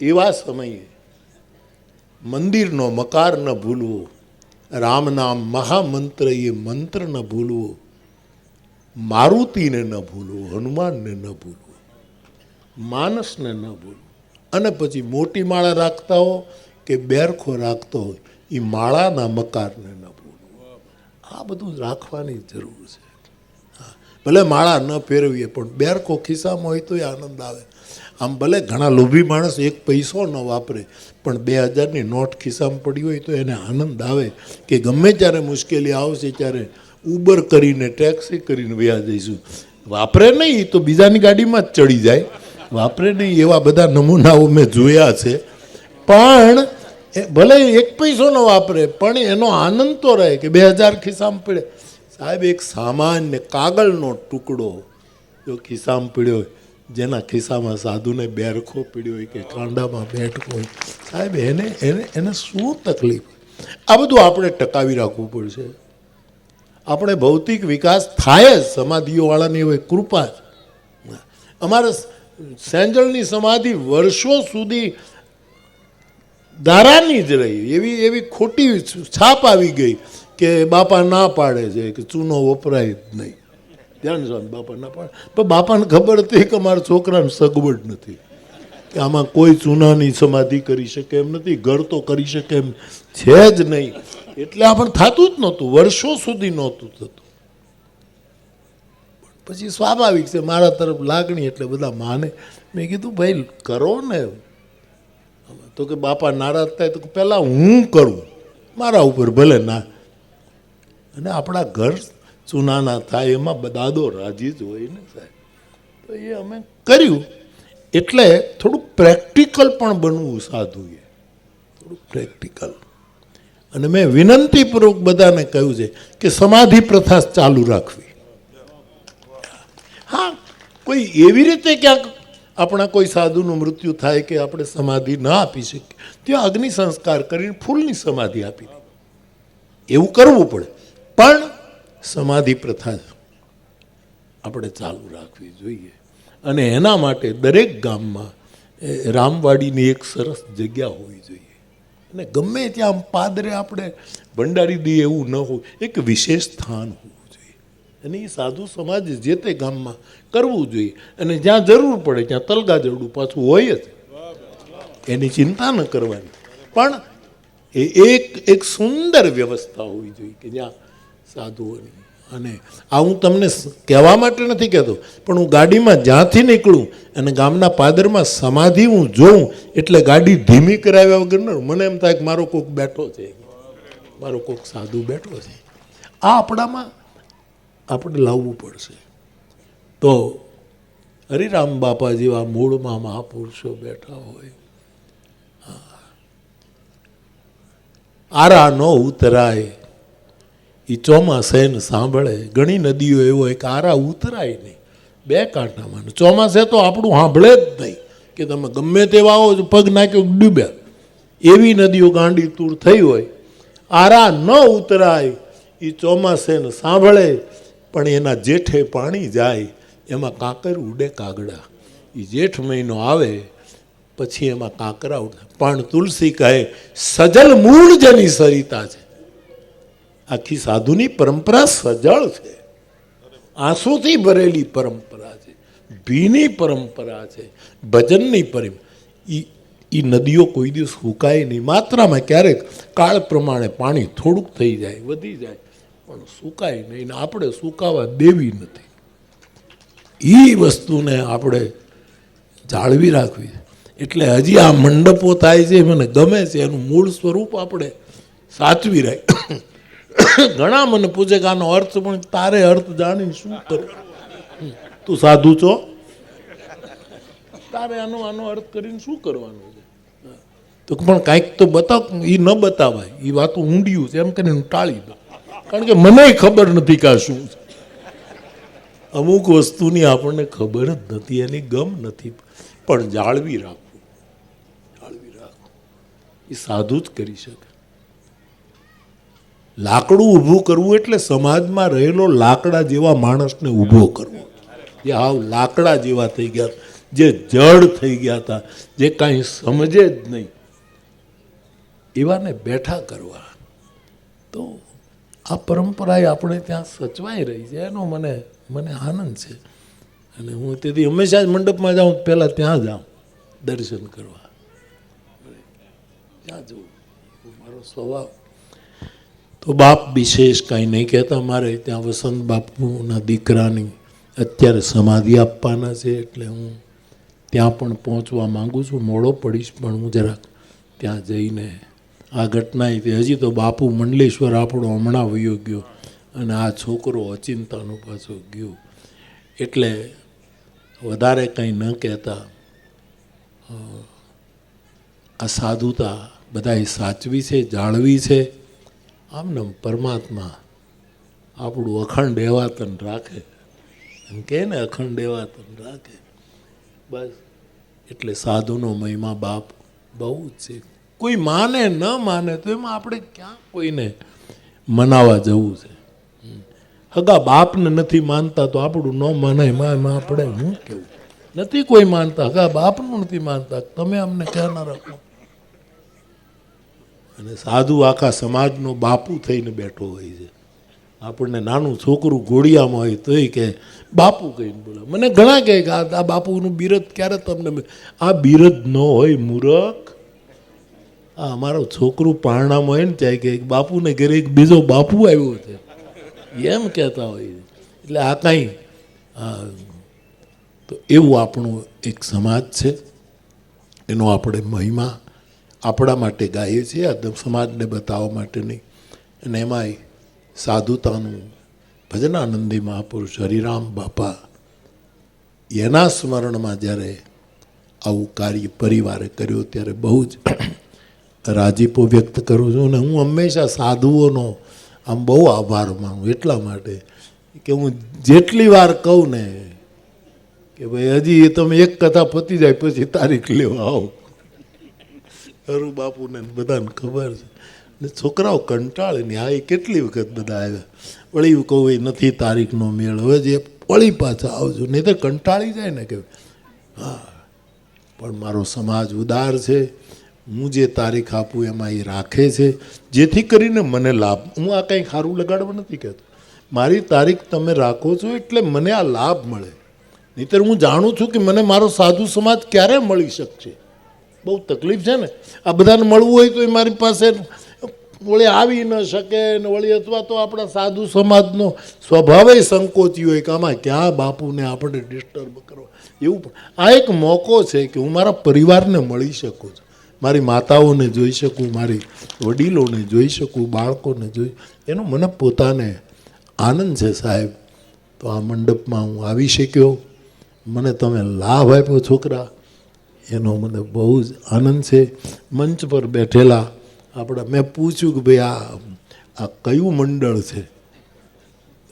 એવા સમયે મંદિરનો મકાર ન ભૂલવો, રામ નામ મહામંત્ર એ મંત્ર ન ભૂલવો, મારુતિને ન ભૂલવું, હનુમાનને ન ભૂલવું, માનસને ન ભૂલવું. અને પછી મોટી માળા રાખતા હો કે બેરખો રાખતો હોય એ માળાના મકારને ન ભૂલવું. આ બધું રાખવાની જરૂર છે. ભલે માળા ન ફેરવીએ પણ બેરખો ખિસ્સામાં હોય તો આનંદ આવે. આમ ભલે ઘણા લોભી માણસ એક પૈસો ન વાપરે પણ 2000ની નોટ ખિસ્સામાં પડી હોય તો એને આનંદ આવે કે ગમે ત્યારે મુશ્કેલી આવશે ત્યારે ઉબર કરીને ટેક્સી કરીને વયા જઈશું. વાપરે નહીં તો બીજાની ગાડીમાં જ ચડી જાય, વાપરે નહીં એવા બધા નમૂનાઓ મેં જોયા છે. પણ ભલે એક પૈસો ન વાપરે પણ એનો આનંદ તો રહે કે 2000 ખિસ્સામાં પડે. સાહેબ એક સામાન્ય કાગળનો ટુકડો જો ખિસ્સામાં પડ્યો હોય, જેના ખિસ્સામાં સાધુને બેરખો પડ્યો હોય કે કાંડામાં બેઠકો હોય, સાહેબ એને શું તકલીફ? આ બધું આપણે ટકાવી રાખવું પડશે. આપણે ભૌતિક વિકાસ થાય જ સમાધિઓવાળાની હવે કૃપા જ. અમારે સેંજળની સમાધિ વર્ષો સુધી દારાની જ રહી. એવી ખોટી છાપ આવી ગઈ કે બાપા ના પાડે છે કે ચૂનો વપરાય જ નહીં. ધ્યાન સ્વામી બાપા ના પાડે, પણ બાપાને ખબર હતી કે મારા છોકરાને સગવડ નથી, કે આમાં કોઈ ચૂનાની સમાધિ કરી શકે એમ નથી, ઘર તો કરી શકે એમ છે જ નહીં. એટલે આપણને થતું જ નહોતું, વર્ષો સુધી નહોતું થતું. પછી સ્વાભાવિક છે મારા તરફ લાગણી એટલે બધા માને. મેં કીધું ભાઈ કરો ને. તો કે બાપા નારાજ થાય તો પહેલાં હું કરું, મારા ઉપર ભલે ના. અને આપણા ઘર ચૂનાના થાય એમાં દાદો રાજી જ હોય ને સાહેબ. તો એ અમે કર્યું. એટલે થોડુંક પ્રેક્ટિકલ પણ બનવું સાધુએ, થોડુંક પ્રેક્ટિકલ. અને મેં વિનંતીપૂર્વક બધાને કહ્યું છે કે સમાધિ પ્રથા ચાલુ રાખવી. હા, કોઈ એવી રીતે ક્યાંક આપણા કોઈ સાધુનું મૃત્યુ થાય કે આપણે સમાધિ ન આપી શકીએ, ત્યાં અગ્નિ સંસ્કાર કરીને ફૂલની સમાધિ આપી દે, એવું કરવું પડે. પણ સમાધિ પ્રથા આપણે ચાલુ રાખવી જોઈએ. અને એના માટે દરેક ગામમાં રામવાડીની એક સરસ જગ્યા હોવી જોઈએ. અને ગમે ત્યાં પાદરે આપણે ભંડારી દઈએ એવું ન હોય, એક વિશેષ સ્થાન હોવું જોઈએ. અને એ સાધુ સમાજ જે તે ગામમાં કરવું જોઈએ. અને જ્યાં જરૂર પડે ત્યાં તલગાજરડું પાછું હોય જ, એની ચિંતા ન કરવાની. પણ એ એક સુંદર વ્યવસ્થા હોવી જોઈએ કે જ્યાં સાધુઓની. અને આ હું તમને કહેવા માટે નથી કહેતો, પણ હું ગાડીમાં જ્યાંથી નીકળું અને ગામના પાદરમાં સમાધિ હું જોઉં એટલે ગાડી ધીમી કરાવ્યા વગર ન, મને એમ થાય કે મારો કોક બેઠો છે, મારો કોક સાધુ બેઠો છે. આ આપણામાં આપણે લાવવું પડશે. તો હરિરામ બાપા જેવા મૂળમાં મહાપુરુષો બેઠા હોય. આરા ન ઉતરાય એ ચોમાસે ને સાંભળે. ઘણી નદીઓ એવો એક આરા ઉતરાય નહીં, બે કાંઠામાં. ચોમાસે તો આપણું સાંભળે જ નહીં કે તમે ગમે તેવા આવો પગ નાખ્યો ડૂબ્યા. એવી નદીઓ ગાંડી તૂર થઈ હોય, આરા ન ઉતરાય. એ ચોમાસે ને સાંભળે, પણ એના જેઠે પાણી જાય, એમાં કાંકર ઉડે કાગડા. એ જેઠ મહિનો આવે પછી એમાં કાંકરા ઉડે. પણ તુલસી કહે સજલ મૂળ જેની સરિતા છે. આખી સાધુની પરંપરા સજળ છે, આંસુથી ભરેલી પરંપરા છે, ભીની પરંપરા છે, ભજનની એ નદીઓ કોઈ દિવસ સુકાય નહીં. માત્રામાં ક્યારેક કાળ પ્રમાણે પાણી થોડુંક થઈ જાય, વધી જાય, પણ સુકાય નહીં. ને આપણે સુકાવા દેવી નથી. એ વસ્તુને આપણે જાળવી રાખવી. એટલે હજી આ મંડપો થાય છે, મને ગમે છે, એનું મૂળ સ્વરૂપ આપણે સાચવી રાખ. ઘણા મને પૂછે કે આનો અર્થ, પણ તારે અર્થ જાણીને શું કરવું? તું સાધુ છો, તારે આનો અર્થ કરીને શું કરવાનું છે? તો પણ કાંઈક તો બતાવ. એ ન બતાવાય, એ વાતો ઊંડિયું છે એમ કરીને ટાળી દો. કારણ કે મને ખબર નથી કે આ શું છે. અમુક વસ્તુની આપણને ખબર જ નથી, એની ગમ નથી, પણ જાળવી રાખવું, જાળવી રાખવું એ સાધુ જ કરી શકે. લાકડું ઊભું કરવું એટલે સમાજમાં રહેલો લાકડા જેવા માણસને ઊભો કરવો. જે હાવ લાકડા જેવા થઈ ગયા, જે જડ થઈ ગયા હતા, જે કાંઈ સમજે જ નહીં, એવાને બેઠા કરવા. તો આ પરંપરાએ આપણે ત્યાં સચવાઈ રહી છે, એનો મને આનંદ છે. અને હું તેથી હંમેશા જ મંડપમાં જાઉં, પહેલાં ત્યાં જાઉં દર્શન કરવા, ત્યાં જવું મારો સ્વભાવ. તો બાપ વિશેષ કાંઈ નહીં કહેતા. મારે ત્યાં વસંત બાપુના દીકરાની અત્યારે સમાધિ આપવાના છે, એટલે હું ત્યાં પણ પહોંચવા માગું છું. મોડો પડીશ, પણ હું જરાક ત્યાં જઈને આ ઘટનાથી હજી તો બાપુ મંડલેશ્વર આપણો હમણાં વયો ગયો, અને આ છોકરો અચિંતાનો પાછો ગયો, એટલે વધારે કંઈ ન કહેતા. આ સાધુતા બધાએ સાચવી છે, જાળવી છે. આમને પરમાત્મા આપણું અખંડ એવાતન રાખે, એમ કહે ને, અખંડ એવાતન રાખે. બસ એટલે સાધુનો મહિમા બાપ બહુ જ છે. કોઈ માને ન માને તો એમાં આપણે ક્યાં કોઈને મનાવા જવું છે? હગા બાપને નથી માનતા તો આપણું ન માને, એમાં આપણે શું કેવું? નથી કોઈ માનતા, હગા બાપનું નથી માનતા, તમે અમને ક્યાં ના રાખો. અને સાધુ આખા સમાજનો બાપુ થઈને બેઠો હોય છે. આપણને નાનું છોકરું ઘોડિયામાં હોય તોય કે બાપુ કહીને બોલે. મને ઘણા કહે કે આ બાપુનું બિરદ ક્યારે તમને? આ બિરદ ન હોય મૂરખ. આ અમારો છોકરું પારણામાં હોય ને ત્યાં કે બાપુને ઘરે એક બીજો બાપુ આવ્યો છે એમ કહેતા હોય. એટલે આ કાંઈ તો એવું આપણું એક સમાજ છે, એનો આપણે મહિમા આપણા માટે ગાઈએ છીએ, આ સમાજને બતાવવા માટે નહીં. અને એમાંય સાધુતાનું ભજનાનંદી મહાપુરુષ હરિરામ બાપા, એના સ્મરણમાં જ્યારે આવું કાર્ય પરિવારે કર્યું ત્યારે બહુ જ રાજીપો વ્યક્ત કરું છું. અને હું હંમેશા સાધુઓનો આમ બહુ આભાર માનું, એટલા માટે કે હું જેટલી વાર કહું ને કે ભાઈ હજી તમે એક કથા પતી જાય પછી તારીખ લેવા આવો. હરુ બાપુને બધાને ખબર છે. ને છોકરાઓ કંટાળે ને. આ કેટલી વખત બધા આવ્યા, વળી કહું એ નથી તારીખનો મેળ, હવે જે વળી પાછા આવજો, નહીં તો કંટાળી જાય ને કે હા. પણ મારો સમાજ ઉદાર છે, હું જે તારીખ આપું એમાં એ રાખે છે, જેથી કરીને મને લાભ. હું આ કંઈ સારું લગાડવા નથી કહેતો. મારી તારીખ તમે રાખો છો એટલે મને આ લાભ મળે. નહીંતર હું જાણું છું કે મને મારો સાધુ સમાજ ક્યારે મળી શકશે. બહુ તકલીફ છે ને. આ બધાને મળવું હોય તો એ મારી પાસે વળી આવી ન શકે ને, વળી અથવા તો આપણા સાધુ સમાજનો સ્વભાવ સંકોચી હોય કે આમાં ક્યાં બાપુને આપણે ડિસ્ટર્બ કરવા. એવું પણ આ એક મોકો છે કે હું મારા પરિવારને મળી શકું છું, મારી માતાઓને જોઈ શકું, મારી વડીલોને જોઈ શકું, બાળકોને જોઈ. એનો મને પોતાને આનંદ છે સાહેબ. તો આ મંડપમાં હું આવી શક્યો, મને તમે લાભ આપ્યો છોકરા, એનો મને બહુ જ આનંદ છે. મંચ પર બેઠેલા આપણા, મેં પૂછ્યું કે ભાઈ આ કયું મંડળ છે?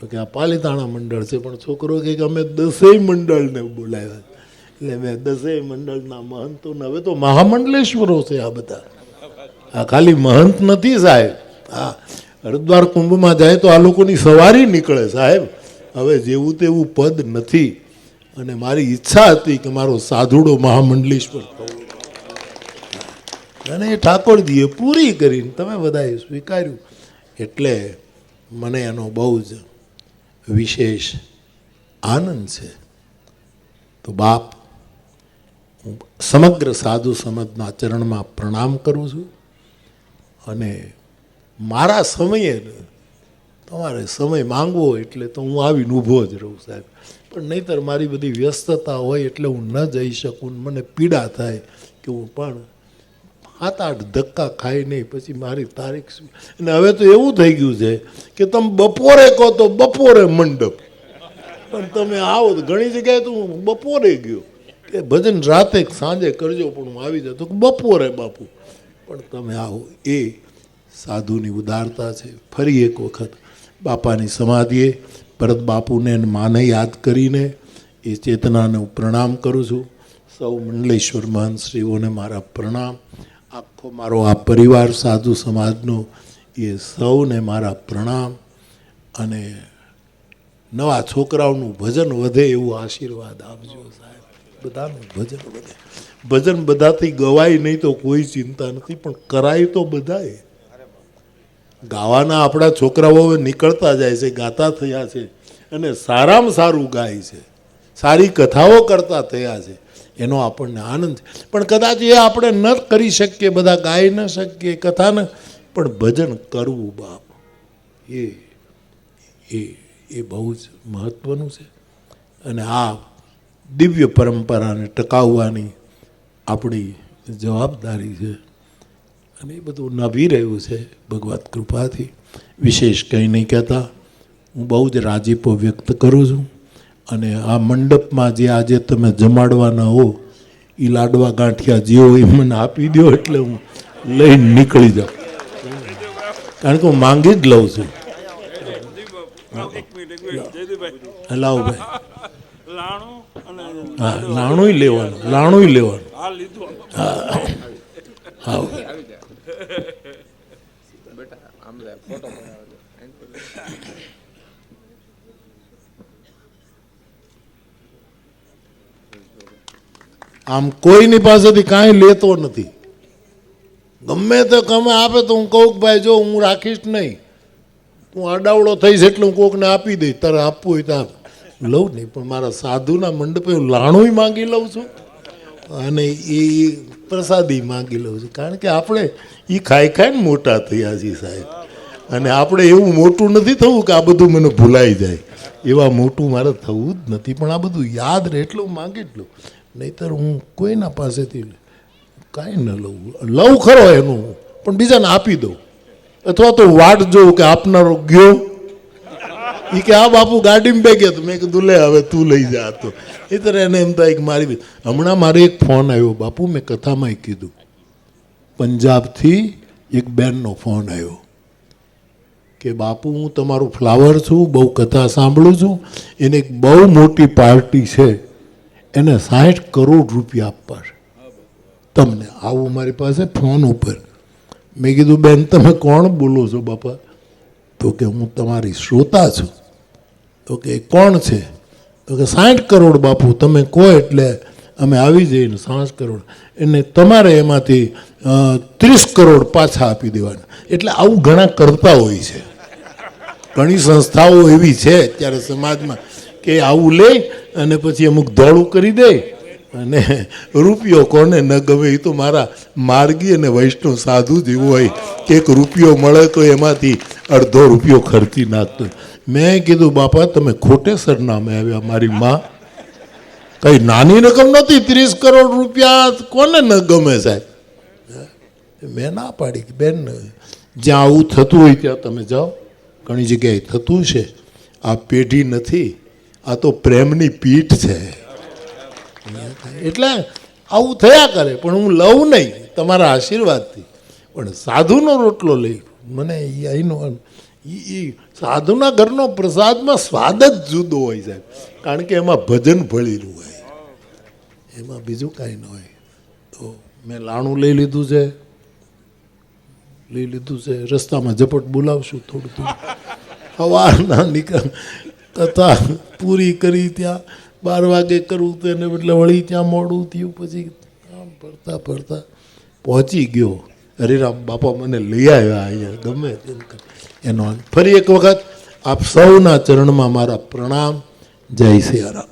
તો કે આ પાલીતાણા મંડળ છે, પણ છોકરો કે અમે 10 મંડળને બોલાવ્યા. એટલે મેં 10 મંડળના મહંતોને, હવે તો મહામંડલેશ્વરો છે આ બધા, આ ખાલી મહંત નથી સાહેબ. હા, હરિદ્વાર કુંભમાં જાય તો આ લોકોની સવારી નીકળે સાહેબ. હવે જેવું તેવું પદ નથી, અને મારી ઈચ્છા હતી કે મારો સાધુડો મહામંડલેશ્વર થવો, અને એ ઠાકોરજીએ પૂરી કરીને તમે બધાએ સ્વીકાર્યું. એટલે મને એનો બહુ જ વિશેષ આનંદ છે. તો બાપ, હું સમગ્ર સાધુ સમાજના ચરણમાં પ્રણામ કરું છું. અને મારા સમયે તમારે સમય માંગવો હોય એટલે તો હું આવીને ઊભો જ રહું સાહેબ, પણ નહીંતર મારી બધી વ્યસ્તતા હોય એટલે હું ન જઈ શકું. મને પીડા થાય કે હું પણ 7-8 ધક્કા ખાઈ નહીં પછી મારી તારીખ. અને હવે તો એવું થઈ ગયું છે કે તમે બપોરે કહો તો બપોરે મંડપ, પણ તમે આવો તો ઘણી જગ્યાએ તો હું બપોરે ગયો કે ભજન રાતે સાંજે કરજો પણ હું આવી જાઉં, તો બપોરે બાપુ પણ તમે આવો. એ સાધુની ઉદારતા છે. ફરી એક વખત બાપાની સમાધિએ ભરત બાપુને માને યાદ કરીને એ ચેતનાને હું પ્રણામ કરું છું. સૌ મંડલેશ્વર મહંતશ્રીઓને મારા પ્રણામ. આખો મારો આ પરિવાર સાધુ સમાજનો એ સૌને મારા પ્રણામ. અને નવા છોકરાઓનું ભજન વધે એવું આશીર્વાદ આપજો સાહેબ. બધાનું ભજન વધે. ભજન બધાથી ગવાય નહીં તો કોઈ ચિંતા નથી, પણ કરાય તો બધાએ. ગાવાના આપણા છોકરાઓ નીકળતા જાય છે, ગાતા થયા છે, અને સારામાં સારું ગાય છે, સારી કથાઓ કરતા થયા છે, એનો આપણને આનંદ છે. પણ કદાચ એ આપણે ન કરી શકીએ, બધા ગાઈ ન શકીએ કથા ન, પણ ભજન કરવું બાપ એ એ એ બહુ જ મહત્ત્વનું છે. અને આ દિવ્ય પરંપરાને ટકાવવાની આપણી જવાબદારી છે. અને એ બધું નભી રહ્યું છે ભગવત કૃપાથી. વિશેષ કંઈ નહીં કહેતા, હું બહુ જ રાજીપો વ્યક્ત કરું છું. અને આ મંડપમાં જે આજે તમે જમાડવાના હો એ લાડવા ગાંઠિયા જે હોય એ મને આપી દો એટલે હું લઈને નીકળી જાઉં, કારણ કે હું માંગી જ લઉં છું. લાવો ભાઈ. હા, લાણું લેવાનું, લાણું લેવાનું. હા હા. આમ કોઈની પાસેથી કાંઈ લેતો નથી. ગમે તે કમે આપે તો હું કહું ભાઈ જો હું રાખીશ નહીં, હું અડાવડો થઈશ એટલે હું કોકને આપી દઈશ, તારે આપવું હોય તો આપ. લઉં નહીં, પણ મારા સાધુના મંડપે લાણું માંગી લઉં છું અને એ પ્રસાદી માંગી લઉં છું. કારણ કે આપણે એ ખાઈ ખાઈને મોટા થયા છીએ સાહેબ, અને આપણે એવું મોટું નથી થવું કે આ બધું મને ભૂલાઈ જાય. એવા મોટું મારે થવું જ નથી, પણ આ બધું યાદ રહે એટલું માંગી જ લઉં. નહીંતર હું કોઈના પાસેથી કાંઈ ન લઉં. લઉં ખરો એનું, પણ બીજાને આપી દઉં, અથવા તો વાટ જોઉં કે આપનારો ગયો એ કે આ બાપુ ગાડીમાં બે ગયા, તો મેં કીધું લે હવે તું લઈ જા. તો એ તરફ એને એમ થાય કે મારી. હમણાં મારે એક ફોન આવ્યો બાપુ, મેં કથામાં કીધું, પંજાબથી એક બેનનો ફોન આવ્યો કે બાપુ હું તમારું ફ્લાવર છું, બહુ કથા સાંભળું છું, એને એક બહુ મોટી પાર્ટી છે, એને 60 કરોડ રૂપિયા આપવા છે તમને. આવું મારી પાસે ફોન ઉપર. મેં કીધું બેન તમે કોણ બોલો છો બાપા? તો કે હું તમારી શ્રોતા છું. તો કે કોણ છે? તો કે 60 કરોડ બાપુ, તમે કહો એટલે અમે આવી જઈએ. 60 કરોડ એને તમારે એમાંથી 30 કરોડ પાછા આપી દેવાના. એટલે આવું ઘણા કરતા હોય છે. ઘણી સંસ્થાઓ એવી છે અત્યારે સમાજમાં કે આવું લે અને પછી અમુક ધોળું કરી દે, અને રૂપિયો કોને ન ગમે. એ તો મારા માર્ગી અને વૈષ્ણવ સાધુ જ એવું હોય કે એક રૂપિયો મળે તો એમાંથી અડધો રૂપિયો ખર્ચી નાખતો. મેં કીધું બાપા તમે ખોટે સરનામે આવ્યા. મારી માં કઈ નાની રકમ નથી, 30 કરોડ રૂપિયા કોને ન ગમે સાહેબ. મેં ના પાડી કે બેન જ્યાં આવું થતું હોય ત્યાં તમે જાઓ, ઘણી જગ્યાએ થતું છે. આ પેઢી નથી, આ તો પ્રેમની પીઠ છે. એટલે આવું થયા કરે, પણ હું લઉં નહીં તમારા આશીર્વાદથી. પણ સાધુનો રોટલો લઈ મને અહીંનો એ સાધુના ઘરનો પ્રસાદમાં સ્વાદ જ જુદો હોય સાહેબ, કારણ કે એમાં ભજન ભળેલું હોય, એમાં બીજું કાંઈ ન હોય. તો મેં લાણું લઈ લીધું છે, રસ્તામાં ઝપટ બોલાવશું થોડું થોડું. સવારના નીકળ કથા પૂરી કરી, ત્યાં 12 વાગે કરવું તો એને બદલે વળી ત્યાં મોડું થયું. પછી આમ ફરતા ફરતા પહોંચી ગયો. હરિરામ બાપા મને લઈ આવ્યા અહીંયા, ગમે તેમ એનો. ફરી એક વખત આપ સૌના ચરણમાં મારા પ્રણામ. જય સિયારામ.